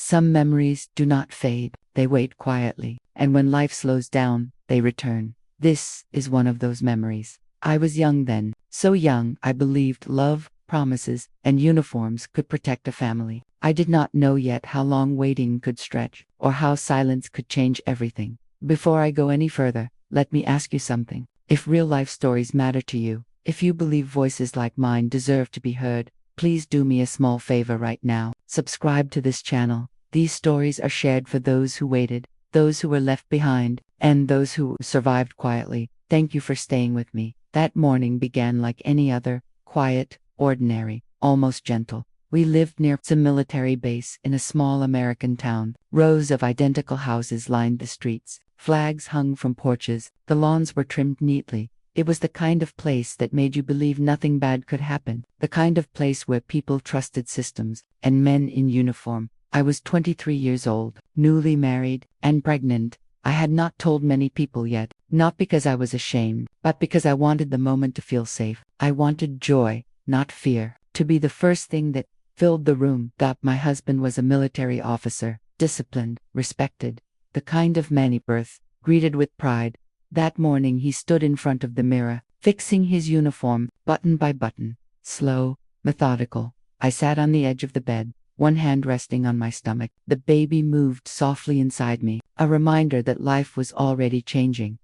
Some memories do not fade, they wait quietly, and when life slows down, they return. This is one of those memories. I was young then, so young I believed love, promises, and uniforms could protect a family. I did not know yet how long waiting could stretch, or how silence could change everything. Before I go any further, let me ask you something. If real-life stories matter to you, if you believe voices like mine deserve to be heard, please do me a small favor right now. Subscribe to this channel. These stories are shared for those who waited, those who were left behind, and those who survived quietly. Thank you for staying with me. That morning began like any other, quiet, ordinary, almost gentle. We lived near a military base in a small American town. Rows of identical houses lined the streets. Flags hung from porches. The lawns were trimmed neatly. It was the kind of place that made you believe nothing bad could happen. The kind of place where people trusted systems and men in uniform. I was 23 years old, newly married, and pregnant. I had not told many people yet, not because I was ashamed, but because I wanted the moment to feel safe. I wanted joy, not fear, to be the first thing that filled the room. That my husband was a military officer, disciplined, respected, the kind of man birth, greeted with pride. That morning he stood in front of the mirror, fixing his uniform, button by button, slow, methodical. I sat on the edge of the bed, one hand resting on my stomach. The baby moved softly inside me, a reminder that life was already changing.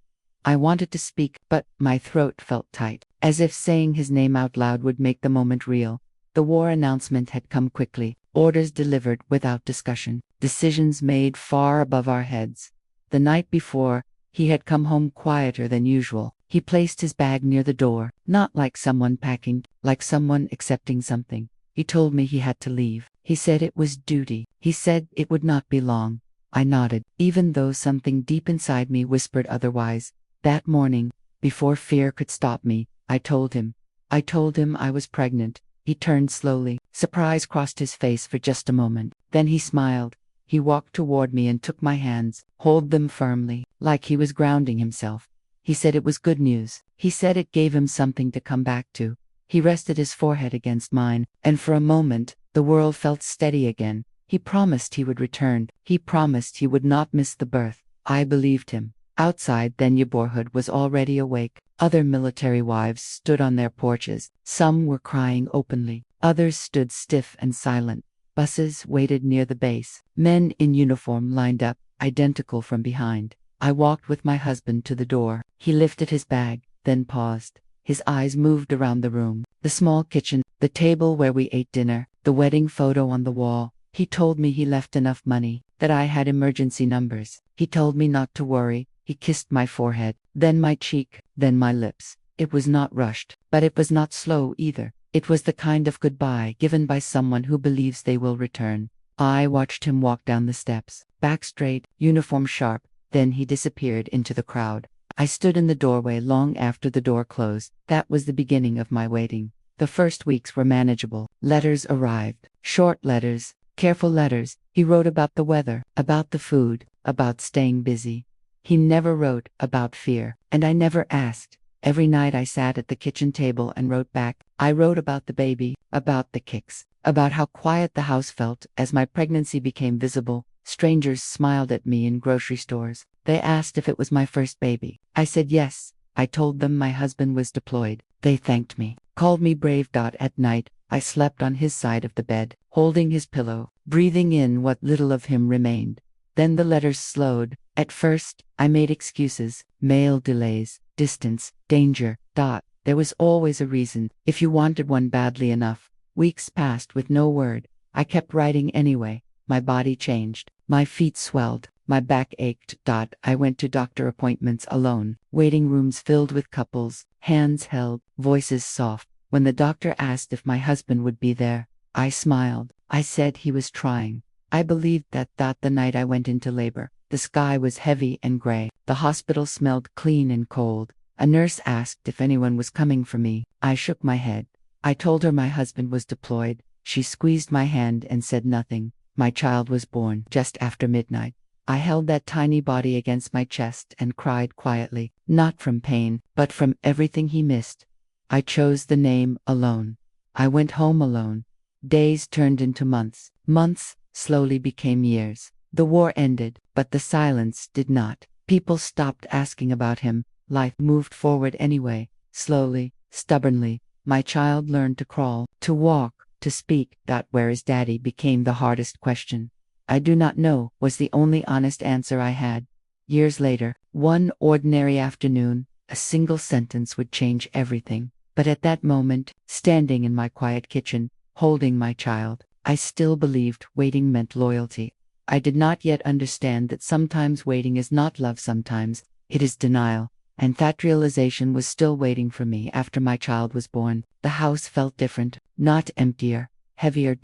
I wanted to speak, but my throat felt tight, as if saying his name out loud would make the moment real. The war announcement had come quickly, orders delivered without discussion, decisions made far above our heads. The night before, he had come home quieter than usual. He placed his bag near the door, not like someone packing, like someone accepting something. He told me he had to leave. He said it was duty. He said it would not be long. I nodded, even though something deep inside me whispered otherwise. That morning, before fear could stop me, I told him I was pregnant. He turned slowly. Surprise crossed his face for just a moment. Then he smiled. He walked toward me and took my hands, held them firmly, like he was grounding himself. He said it was good news. He said it gave him something to come back to. He rested his forehead against mine, and for a moment, the world felt steady again. He promised he would return. He promised he would not miss the birth. I believed him. Outside, the neighborhood was already awake. Other military wives stood on their porches. Some were crying openly. Others stood stiff and silent. Buses waited near the base. Men in uniform lined up, identical from behind. I walked with my husband to the door. He lifted his bag, then paused. His eyes moved around the room. The small kitchen, the table where we ate dinner, the wedding photo on the wall. He told me he left enough money, that I had emergency numbers. He told me not to worry. He kissed my forehead, then my cheek, then my lips. It was not rushed, but it was not slow either. It was the kind of goodbye given by someone who believes they will return. I watched him walk down the steps, back straight, uniform sharp, then he disappeared into the crowd. I stood in the doorway long after the door closed. That was the beginning of my waiting. The first weeks were manageable. Letters arrived, short letters, careful letters. He wrote about the weather, about the food, about staying busy. He never wrote about fear, and I never asked. Every night I sat at the kitchen table and wrote back. I wrote about the baby, about the kicks, about how quiet the house felt as my pregnancy became visible. Strangers smiled at me in grocery stores. They asked if it was my first baby. I said yes. I told them my husband was deployed. They thanked me, called me brave. At night, I slept on his side of the bed, holding his pillow, breathing in what little of him remained. Then the letters slowed. At first, I made excuses, mail delays, distance, danger. There was always a reason, if you wanted one badly enough. Weeks passed with no word. I kept writing anyway. My body changed. My feet swelled. My back ached. I went to doctor appointments alone. Waiting rooms filled with couples, hands held, voices soft. When the doctor asked if my husband would be there, I smiled. I said he was trying. I believed that. The night I went into labor, the sky was heavy and gray. The hospital smelled clean and cold. A nurse asked if anyone was coming for me. I shook my head. I told her my husband was deployed. She squeezed my hand and said nothing. My child was born just after midnight. I held that tiny body against my chest and cried quietly, not from pain, but from everything he missed. I chose the name alone. I went home alone. Days turned into months. Months, slowly became years. The war ended, but the silence did not. People stopped asking about him. Life moved forward anyway, slowly, stubbornly. My child learned to crawl, to walk, to speak. Where is Daddy became the hardest question. I do not know was the only honest answer I had. Years later, one ordinary afternoon, a single sentence would change everything. But at that moment, standing in my quiet kitchen, holding my child, I still believed waiting meant loyalty. I did not yet understand that sometimes waiting is not love, sometimes it is denial. And that realization was still waiting for me after my child was born. The house felt different, not emptier, heavier.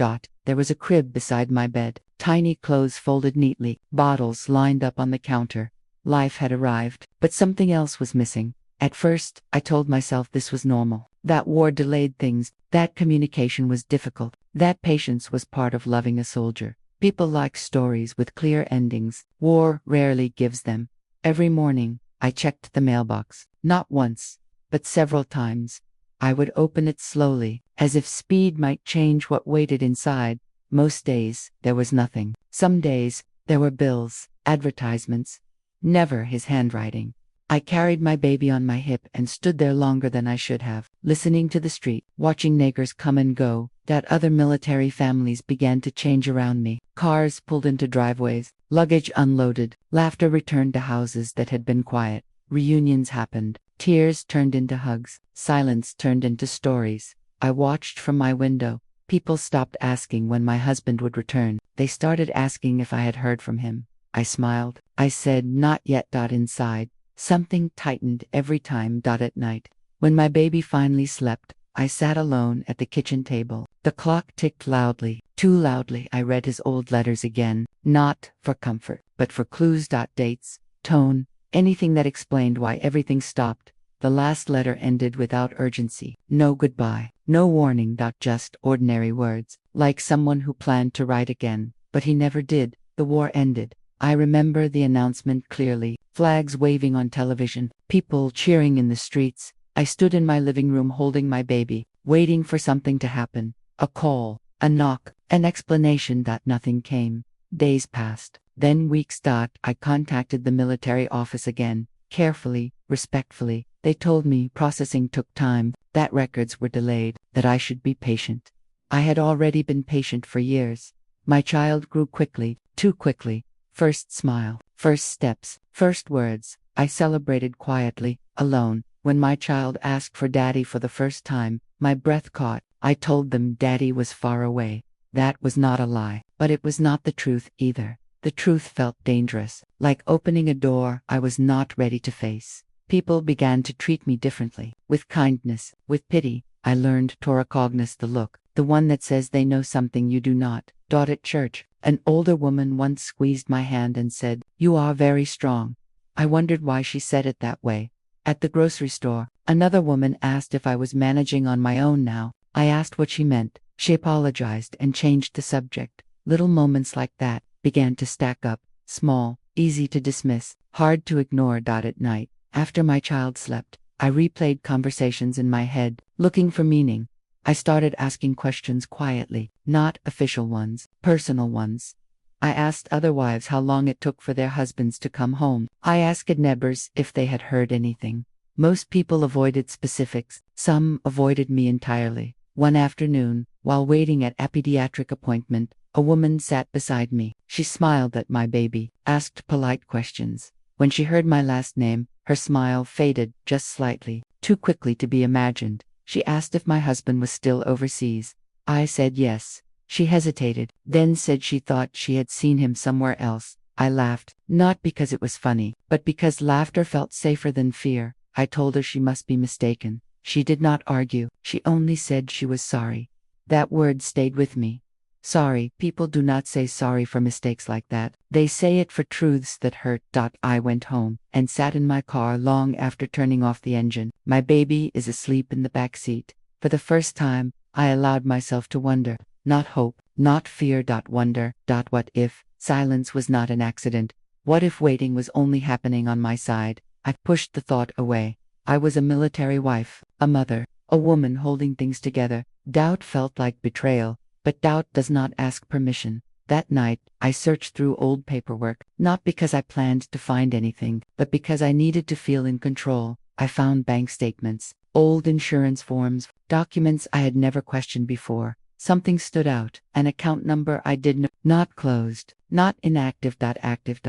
There was a crib beside my bed, tiny clothes folded neatly, bottles lined up on the counter. Life had arrived, but something else was missing. At first, I told myself this was normal, that war delayed things, that communication was difficult, that patience was part of loving a soldier. People like stories with clear endings. War rarely gives them. Every morning, I checked the mailbox, not once, but several times. I would open it slowly, as if speed might change what waited inside. Most days, there was nothing. Some days, there were bills, advertisements. Never his handwriting. I carried my baby on my hip and stood there longer than I should have, listening to the street, watching neighbors come and go. Other military families began to change around me. Cars pulled into driveways, luggage unloaded, laughter returned to houses that had been quiet. Reunions happened. Tears turned into hugs, silence turned into stories. I watched from my window. People stopped asking when my husband would return. They started asking if I had heard from him. I smiled. I said, not yet. Inside, something tightened every time. At night, when my baby finally slept, I sat alone at the kitchen table. The clock ticked loudly, too loudly. I read his old letters again, not for comfort, but for clues. Dates, tone, anything that explained why everything stopped. The last letter ended without urgency. No goodbye, no warning. Just ordinary words, like someone who planned to write again, but he never did. The war ended. I remember the announcement clearly, flags waving on television, people cheering in the streets. I stood in my living room holding my baby, waiting for something to happen. A call, a knock, an explanation. Nothing came. Days passed, then weeks. I contacted the military office again, carefully, respectfully. They told me processing took time, that records were delayed, that I should be patient. I had already been patient for years. My child grew quickly, too quickly. First smile, first steps, first words. I celebrated quietly, alone. When my child asked for Daddy for the first time, my breath caught. I told them Daddy was far away. That was not a lie, but it was not the truth either. The truth felt dangerous, like opening a door I was not ready to face. People began to treat me differently, with kindness, with pity. I learned to recognize the look, the one that says they know something you do not. At church, an older woman once squeezed my hand and said, "You are very strong." I wondered why she said it that way. At the grocery store, another woman asked if I was managing on my own now. I asked what she meant. She apologized and changed the subject. Little moments like that began to stack up, small, easy to dismiss, hard to ignore. At night, after my child slept, I replayed conversations in my head, looking for meaning. I started asking questions quietly, not official ones, personal ones. I asked other wives how long it took for their husbands to come home. I asked neighbors if they had heard anything. Most people avoided specifics. Some avoided me entirely. One afternoon, while waiting at a pediatric appointment, a woman sat beside me. She smiled at my baby, asked polite questions. When she heard my last name, her smile faded just slightly, too quickly to be imagined. She asked if my husband was still overseas. I said yes. She hesitated, then said she thought she had seen him somewhere else. I laughed, not because it was funny, but because laughter felt safer than fear. I told her she must be mistaken. She did not argue, she only said she was sorry. That word stayed with me. Sorry. People do not say sorry for mistakes like that. They say it for truths that hurt. I went home and sat in my car long after turning off the engine. My baby is asleep in the back seat. For the first time, I allowed myself to wonder, not hope, not fear. Wonder. What if silence was not an accident? What if waiting was only happening on my side? I pushed the thought away. I was a military wife, a mother, a woman holding things together. Doubt felt like betrayal. But doubt does not ask permission. That night, I searched through old paperwork, not because I planned to find anything, but because I needed to feel in control. I found bank statements, old insurance forms, documents I had never questioned before. Something stood out, an account number I did not closed, not inactive. Active.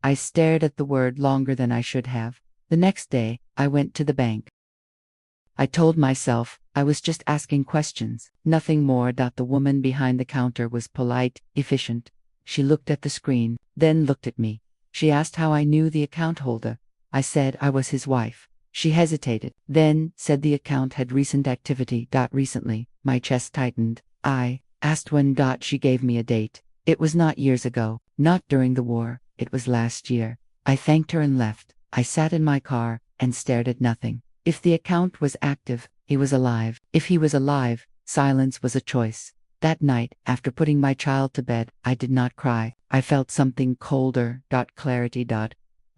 I stared at the word longer than I should have. The next day, I went to the bank. I told myself I was just asking questions, nothing more. The woman behind the counter was polite, efficient. She looked at the screen, then looked at me. She asked how I knew the account holder. I said I was his wife. She hesitated, then said the account had recent activity. Recently, my chest tightened. I asked when. She gave me a date. It was not years ago, not during the war, it was last year. I thanked her and left. I sat in my car and stared at nothing. If the account was active, he was alive. If he was alive, silence was a choice. That night, after putting my child to bed, I did not cry. I felt something colder. Clarity.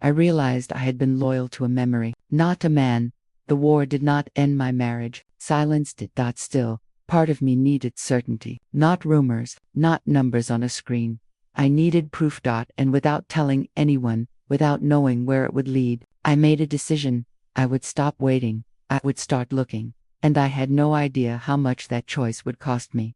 I realized I had been loyal to a memory, not a man. The war did not end my marriage. Silence did. Still, part of me needed certainty, not rumors, not numbers on a screen. I needed proof. And without telling anyone, without knowing where it would lead, I made a decision. I would stop waiting. I would start looking. And I had no idea how much that choice would cost me.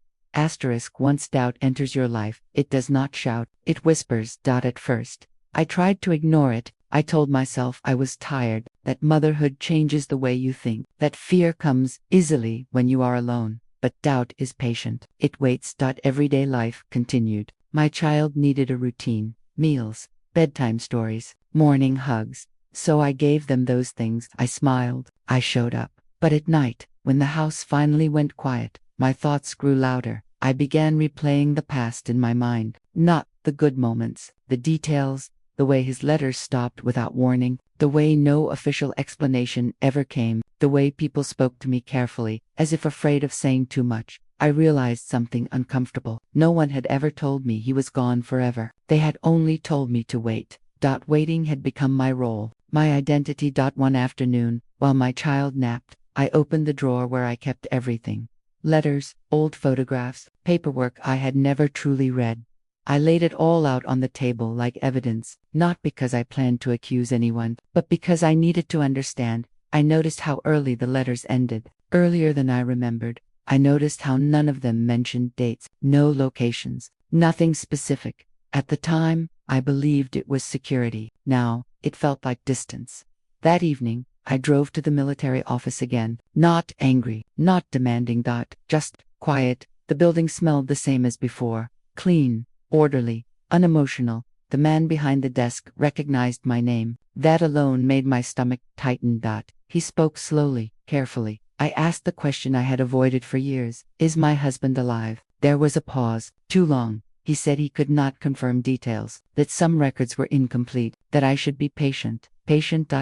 Once doubt enters your life, it does not shout, it whispers. At first, I tried to ignore it. I told myself I was tired, that motherhood changes the way you think, that fear comes easily when you are alone. But doubt is patient. It waits. Everyday life continued. My child needed a routine, meals, bedtime stories, morning hugs. So I gave them those things. I smiled. I showed up. But at night, when the house finally went quiet, my thoughts grew louder. I began replaying the past in my mind. Not the good moments, the details, the way his letters stopped without warning, the way no official explanation ever came, the way people spoke to me carefully, as if afraid of saying too much. I realized something uncomfortable. No one had ever told me he was gone forever. They had only told me to wait. Waiting had become my role, my identity. One afternoon, while my child napped, I opened the drawer where I kept everything. Letters, old photographs, paperwork I had never truly read. I laid it all out on the table like evidence, not because I planned to accuse anyone, but because I needed to understand. I noticed how early the letters ended, earlier than I remembered. I noticed how none of them mentioned dates, no locations, nothing specific. At the time, I believed it was security. Now, it felt like distance. That evening, I drove to the military office again, not angry, not demanding. Just quiet. The building smelled the same as before, clean, orderly, unemotional. The man behind the desk recognized my name. That alone made my stomach tighten. He spoke slowly, carefully. I asked the question I had avoided for years. Is my husband alive? There was a pause, too long. He said he could not confirm details, that some records were incomplete, that I should be patient. Patient.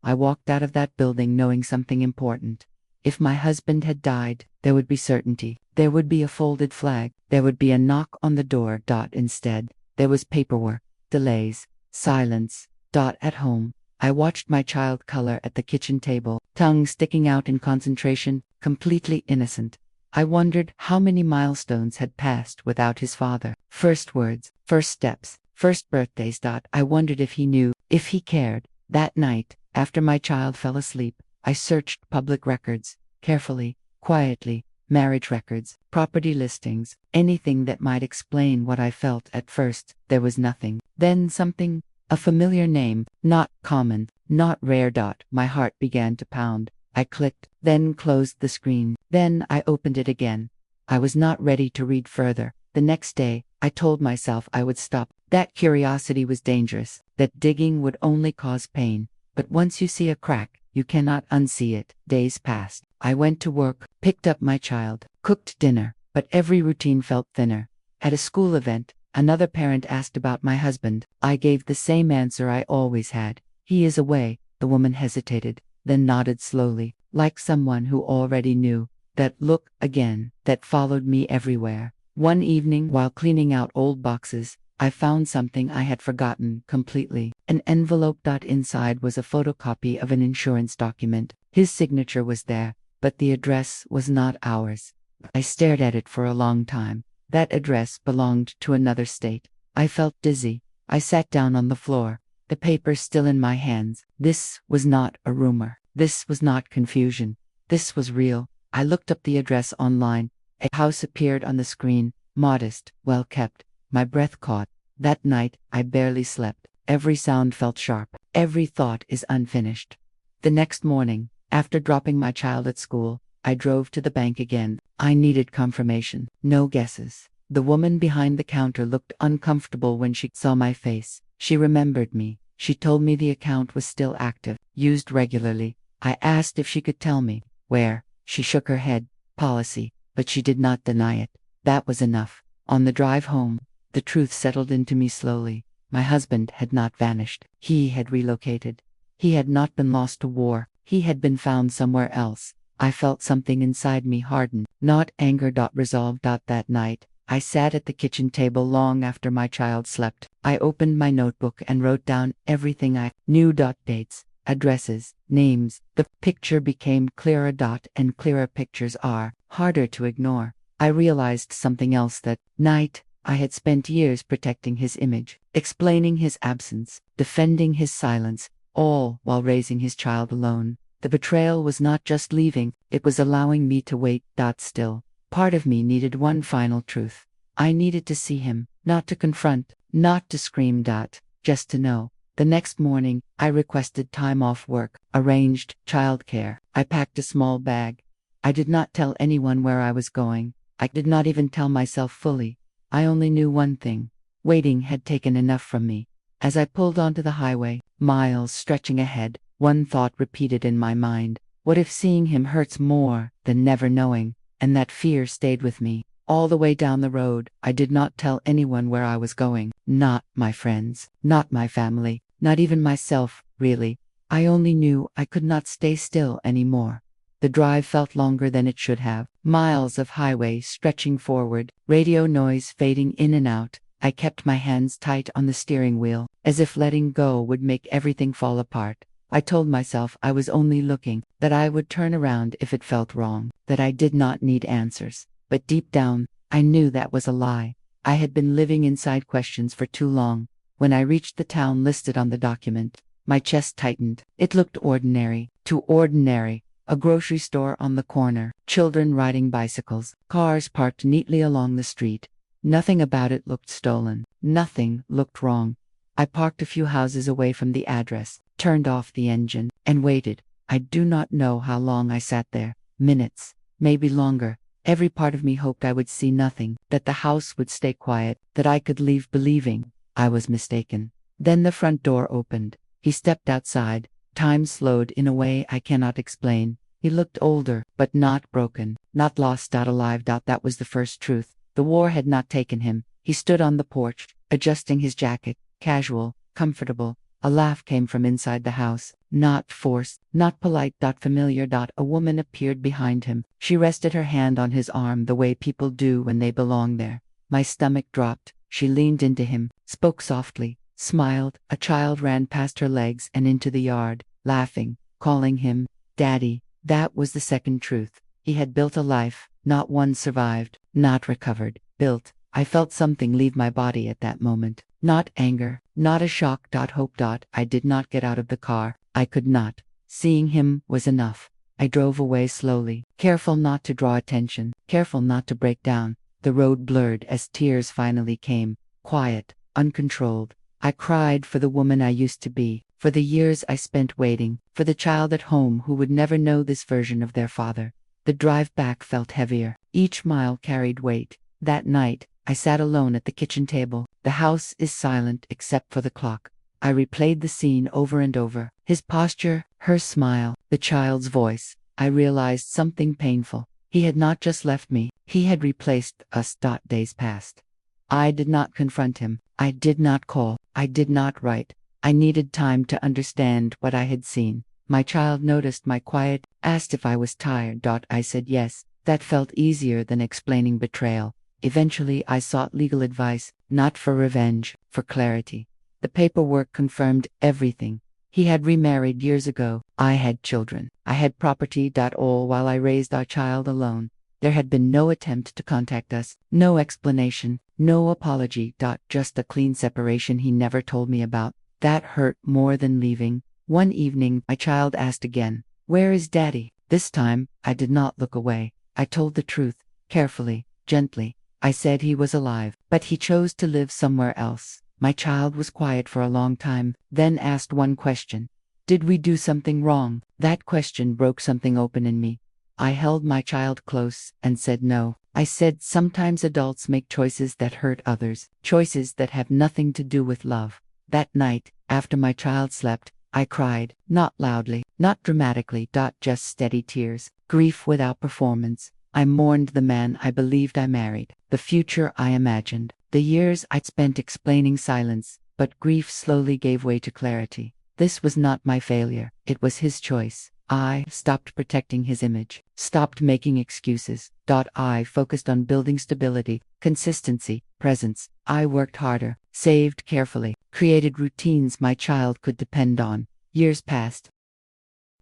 I walked out of that building knowing something important. If my husband had died, there would be certainty. There would be a folded flag. There would be a knock on the door. Instead, there was paperwork, delays, silence. At home, I watched my child color at the kitchen table, tongue sticking out in concentration, completely innocent. I wondered how many milestones had passed without his father. First words, first steps, first birthdays. I wondered if he knew, if he cared. That night, after my child fell asleep, I searched public records, carefully, quietly, marriage records, property listings, anything that might explain what I felt. At first, there was nothing. Then something, a familiar name, not common, not rare. My heart began to pound. I clicked, then closed the screen. Then I opened it again. I was not ready to read further. The next day, I told myself I would stop. That curiosity was dangerous, that digging would only cause pain. But once you see a crack, you cannot unsee it. Days passed. I went to work, picked up my child, cooked dinner, but every routine felt thinner. At a school event, another parent asked about my husband. I gave the same answer I always had. He is away. The woman hesitated, then nodded slowly, like someone who already knew. That look, again, that followed me everywhere. One evening, while cleaning out old boxes, I found something I had forgotten completely. An envelope. Inside was a photocopy of an insurance document. His signature was there, but the address was not ours. I stared at it for a long time. That address belonged to another state. I felt dizzy. I sat down on the floor, the paper still in my hands. This was not a rumor. This was not confusion. This was real. I looked up the address online. A house appeared on the screen, modest, well kept. My breath caught. That night, I barely slept. Every sound felt sharp. Every thought is unfinished. The next morning, after dropping my child at school, I drove to the bank again. I needed confirmation. No guesses. The woman behind the counter looked uncomfortable when she saw my face. She remembered me. She told me the account was still active, used regularly. I asked if she could tell me where. She shook her head. Policy. But she did not deny it. That was enough. On the drive home, the truth settled into me slowly. My husband had not vanished. He had relocated. He had not been lost to war. He had been found somewhere else. I felt something inside me harden, not anger. Resolve. That night, I sat at the kitchen table long after my child slept. I opened my notebook and wrote down everything I knew. Dates, addresses, names. The picture became clearer. And clearer pictures are harder to ignore. I realized something else that night. I had spent years protecting his image, explaining his absence, defending his silence, all while raising his child alone. The betrayal was not just leaving, it was allowing me to wait. Still, part of me needed one final truth. I needed to see him, not to confront, not to scream. Just to know. The next morning, I requested time off work, arranged childcare. I packed a small bag. I did not tell anyone where I was going. I did not even tell myself fully. I only knew one thing. Waiting had taken enough from me. As I pulled onto the highway, miles stretching ahead, one thought repeated in my mind. What if seeing him hurts more than never knowing? And that fear stayed with me. All the way down the road, I did not tell anyone where I was going. Not my friends, not my family, not even myself, really. I only knew I could not stay still anymore. The drive felt longer than it should have. Miles of highway stretching forward, radio noise fading in and out. I kept my hands tight on the steering wheel, as if letting go would make everything fall apart. I told myself I was only looking, that I would turn around if it felt wrong, that I did not need answers. But deep down, I knew that was a lie. I had been living inside questions for too long. When I reached the town listed on the document, my chest tightened. It looked ordinary, too ordinary. A grocery store on the corner, children riding bicycles, cars parked neatly along the street. Nothing about it looked stolen. Nothing looked wrong. I parked a few houses away from the address, turned off the engine, and waited. I do not know how long I sat there. Minutes, maybe longer. Every part of me hoped I would see nothing, that the house would stay quiet, that I could leave believing. I was mistaken. Then the front door opened. He stepped outside. Time slowed in a way I cannot explain. He looked older, but not broken, not lost. Alive. That was the first truth. The war had not taken him. He stood on the porch, adjusting his jacket, casual, comfortable. A laugh came from inside the house, not forced, not polite. Familiar. A woman appeared behind him. She rested her hand on his arm the way people do when they belong there. My stomach dropped. She leaned into him, spoke softly, smiled. A child ran past her legs and into the yard, laughing, calling him Daddy. That was the second truth. He had built a life, not one survived, not recovered, built. I felt something leave my body at that moment. Not anger, not a shock. Hope. I did not get out of the car. I could not. Seeing him was enough. I drove away slowly, careful not to draw attention, careful not to break down. The road blurred as tears finally came, quiet, uncontrolled. I cried for the woman I used to be, for the years I spent waiting, for the child at home who would never know this version of their father. The drive back felt heavier. Each mile carried weight. That night, I sat alone at the kitchen table. The house is silent except for the clock. I replayed the scene over and over. His posture, her smile, the child's voice. I realized something painful. He had not just left me, he had replaced us. Days passed. I did not confront him. I did not call. I did not write. I needed time to understand what I had seen. My child noticed my quiet, asked if I was tired. I said yes. That felt easier than explaining betrayal. Eventually I sought legal advice, not for revenge, for clarity. The paperwork confirmed everything. He had remarried years ago. I had children. I had property. All while I raised our child alone. There had been no attempt to contact us, no explanation, no apology. Just a clean separation he never told me about. That hurt more than leaving. One evening, my child asked again, "Where is Daddy?" This time, I did not look away. I told the truth, carefully, gently. I said he was alive, but he chose to live somewhere else. My child was quiet for a long time, then asked one question. Did we do something wrong? That question broke something open in me. I held my child close and said no. I said sometimes adults make choices that hurt others, choices that have nothing to do with love. That night, after my child slept, I cried, not loudly, not dramatically. Just steady tears, grief without performance. I mourned the man I believed I married, the future I imagined, the years I'd spent explaining silence, but grief slowly gave way to clarity. This was not my failure, it was his choice. I stopped protecting his image, stopped making excuses. I focused on building stability, consistency, presence. I worked harder, saved carefully, created routines my child could depend on. Years passed.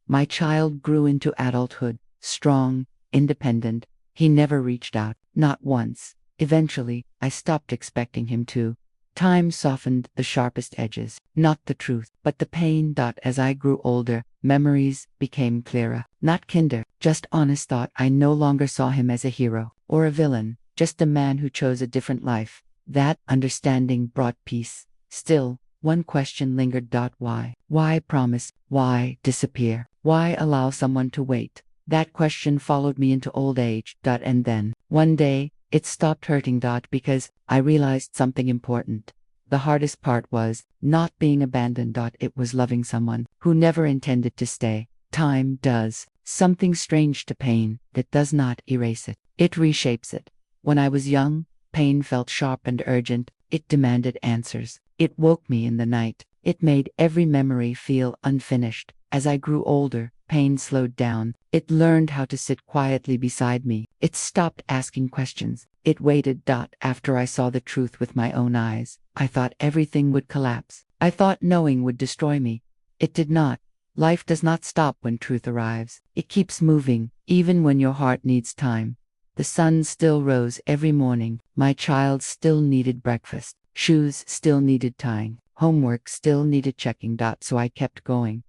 My child grew into adulthood, strong, independent. He never reached out, not once. Eventually, I stopped expecting him to. Time softened the sharpest edges, not the truth, but the pain. As I grew older, memories became clearer, not kinder, just honest. I no longer saw him as a hero or a villain, just a man who chose a different life. That understanding brought peace. Still, one question lingered. Why? Why promise? Why disappear? Why allow someone to wait? That question followed me into old age. And then, one day, it stopped hurting. Because I realized something important. The hardest part was not being abandoned. It was loving someone who never intended to stay. Time does something strange to pain that does not erase it. It reshapes it. When I was young, pain felt sharp and urgent. It demanded answers. It woke me in the night. It made every memory feel unfinished. As I grew older, pain slowed down. It learned how to sit quietly beside me. It stopped asking questions. It waited. After I saw the truth with my own eyes, I thought everything would collapse. I thought knowing would destroy me. It did not. Life does not stop when truth arrives. It keeps moving, even when your heart needs time. The sun still rose every morning. My child still needed breakfast. Shoes still needed tying. Homework still needed checking. So I kept going.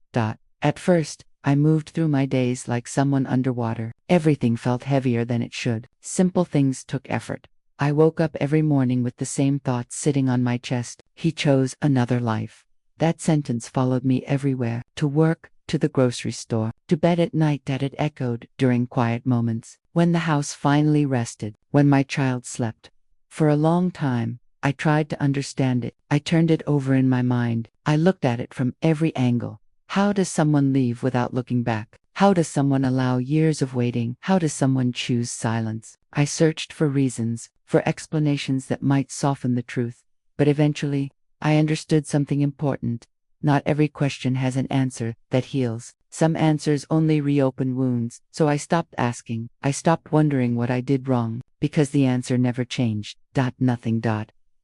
At first, I moved through my days like someone underwater. Everything felt heavier than it should. Simple things took effort. I woke up every morning with the same thoughts sitting on my chest. He chose another life. That sentence followed me everywhere. To work, to the grocery store, to bed at night. It echoed during quiet moments. When the house finally rested, when my child slept. For a long time, I tried to understand it. I turned it over in my mind. I looked at it from every angle. How does someone leave without looking back? How does someone allow years of waiting? How does someone choose silence? I searched for reasons, for explanations that might soften the truth. But eventually, I understood something important. Not every question has an answer that heals. Some answers only reopen wounds. So I stopped asking. I stopped wondering what I did wrong, because the answer never changed. Nothing.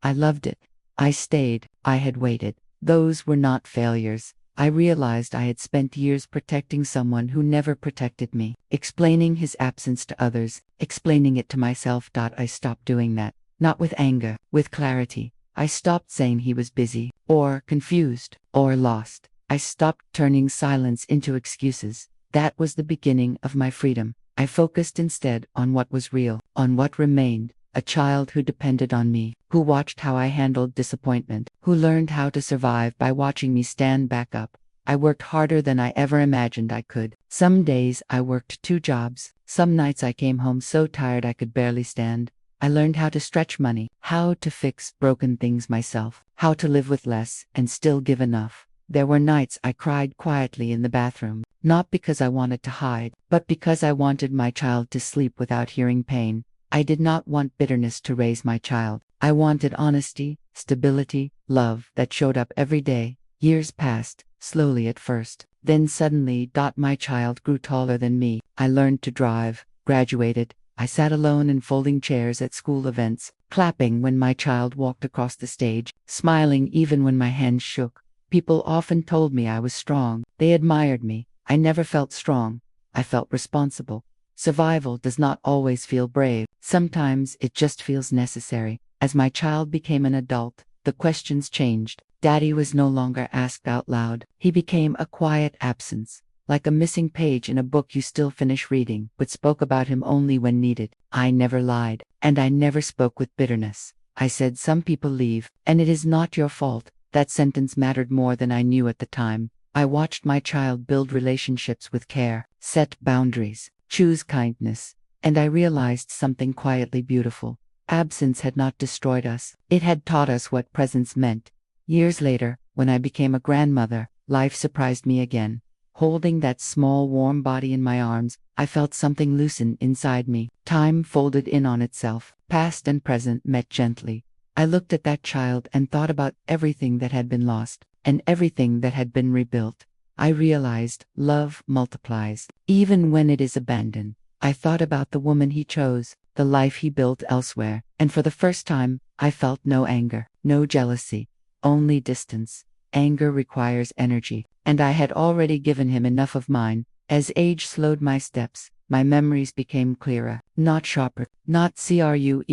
I loved it. I stayed. I had waited. Those were not failures. I realized I had spent years protecting someone who never protected me, explaining his absence to others, explaining it to myself. I stopped doing that, not with anger, with clarity. I stopped saying he was busy, or confused, or lost. I stopped turning silence into excuses. That was the beginning of my freedom. I focused instead on what was real, on what remained. A child who depended on me, who watched how I handled disappointment, who learned how to survive by watching me stand back up. I worked harder than I ever imagined I could. Some days I worked 2 jobs. Some nights I came home so tired I could barely stand. I learned how to stretch money, how to fix broken things myself, how to live with less and still give enough. There were nights I cried quietly in the bathroom, not because I wanted to hide, but because I wanted my child to sleep without hearing pain. I did not want bitterness to raise my child. I wanted honesty, stability, love that showed up every day. Years passed, slowly at first. Then suddenly, my child grew taller than me. I learned to drive, graduated. I sat alone in folding chairs at school events, clapping when my child walked across the stage, smiling even when my hands shook. People often told me I was strong. They admired me. I never felt strong. I felt responsible. Survival does not always feel brave. Sometimes it just feels necessary. As my child became an adult, the questions changed. Daddy was no longer asked out loud. He became a quiet absence, like a missing page in a book you still finish reading, but spoke about him only when needed. I never lied, and I never spoke with bitterness. I said some people leave, and it is not your fault. That sentence mattered more than I knew at the time. I watched my child build relationships with care, set boundaries, choose kindness, and I realized something quietly beautiful. Absence had not destroyed us. It had taught us what presence meant. Years later, when I became a grandmother, life surprised me again. Holding that small warm body in my arms, I felt something loosen inside me. Time folded in on itself. Past and present met gently. I looked at that child and thought about everything that had been lost, and everything that had been rebuilt. I realized love multiplies, even when it is abandoned. I thought about the woman he chose, the life he built elsewhere, and for the first time, I felt no anger, no jealousy, only distance. Anger requires energy, and I had already given him enough of mine. As age slowed my steps, my memories became clearer, not sharper, not crueler.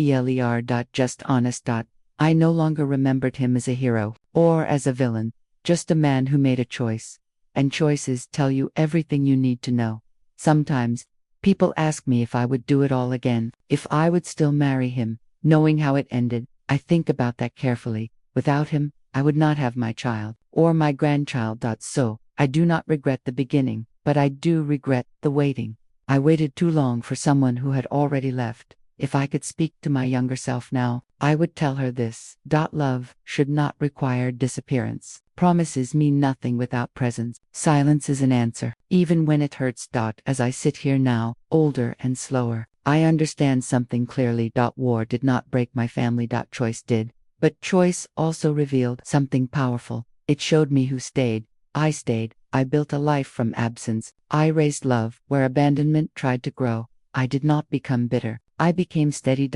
Just honest. I no longer remembered him as a hero, or as a villain, just a man who made a choice. And choices tell you everything you need to know. Sometimes, people ask me if I would do it all again, if I would still marry him, knowing how it ended. I think about that carefully. Without him, I would not have my child, or my grandchild. So, I do not regret the beginning, but I do regret the waiting. I waited too long for someone who had already left. If I could speak to my younger self now, I would tell her this. Love should not require disappearance. Promises mean nothing without presence. Silence is an answer, even when it hurts. As I sit here now, older and slower, I understand something clearly. War did not break my family. Choice did. But choice also revealed something powerful. It showed me who stayed. I stayed. I built a life from absence. I raised love where abandonment tried to grow. I did not become bitter. I became steady.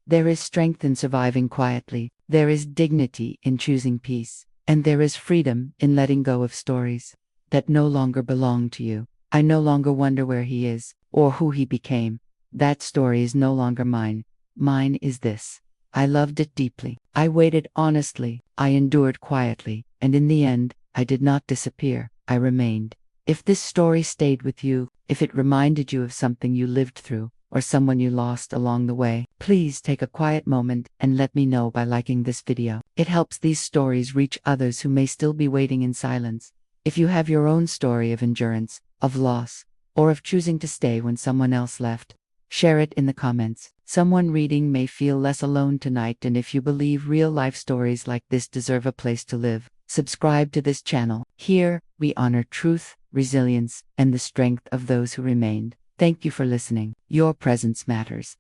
There is strength in surviving quietly. There is dignity in choosing peace. And there is freedom in letting go of stories that no longer belong to you. I no longer wonder where he is, or who he became. That story is no longer mine. Mine is this. I loved it deeply. I waited honestly. I endured quietly. And in the end, I did not disappear. I remained. If this story stayed with you, if it reminded you of something you lived through, or someone you lost along the way, please take a quiet moment and let me know by liking this video. It helps these stories reach others who may still be waiting in silence. If you have your own story of endurance, of loss, or of choosing to stay when someone else left, share it in the comments. Someone reading may feel less alone tonight, and if you believe real-life stories like this deserve a place to live, subscribe to this channel. Here, we honor truth, resilience, and the strength of those who remained. Thank you for listening. Your presence matters.